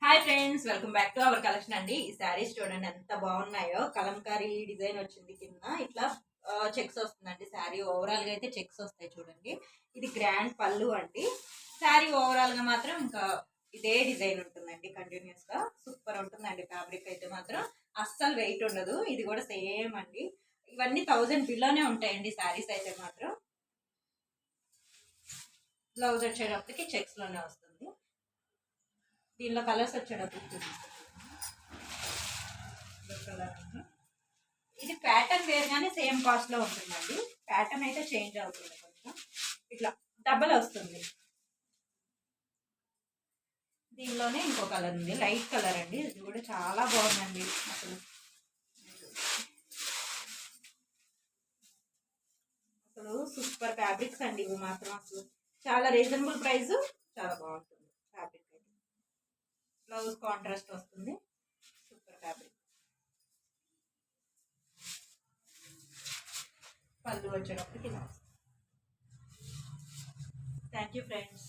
Hi friends, welcome back to our collection అండి. ఈ శారీస్ చూడండి ఎంత బాగున్నాయో. కలంకారీ డిజైన్ వచ్చింది కింద ఇట్లా చెక్స్ వస్తుందండి. శారీ ఓవరాల్ గా అయితే చెక్స్ వస్తాయి చూడండి. ఇది గ్రాండ్ పళ్ళు అండి. శారీ ఓవరాల్ గా మాత్రం ఇంకా ఇదే డిజైన్ ఉంటుందండి. కంటిన్యూస్ గా సూపర్ ఉంటుందండి. ఫ్యాబ్రిక్ అయితే మాత్రం అస్సలు వెయిట్ ఉండదు. ఇది కూడా సేమ్ అండి. ఇవన్నీ 1000 బిలోనే ఉంటాయండి శారీస్ అయితే మాత్రం. బ్లౌజ్ వచ్చేటప్పటికి చెక్స్ లోనే వస్తుంది. దీనిలో కలర్స్ వచ్చేటప్పుడు ఇది ప్యాటర్న్ వేరుగానే సేమ్ కాస్ట్ లో ఉంటుందండి. ప్యాటర్న్ అయితే చేంజ్ అవుతుంది కొంచెం. ఇట్లా డబల్ వస్తుంది. దీనిలోనే ఇంకో కలర్ ఉంది, లైట్ కలర్ అండి. ఇది కూడా చాలా బాగుందండి. అసలు అసలు సూపర్ ఫ్యాబ్రిక్స్ అండి ఇవి మాత్రం. అసలు చాలా రీజనబుల్ ప్రైస్, చాలా బాగుంటుంది ఫ్యాబ్రిక్ అయితే. బ్లౌజ్ కాంట్రాస్ట్ వస్తుంది. Super fabric. పళ్ళు వచ్చేటప్పటికి ఇలా వస్తుంది. Thank you friends.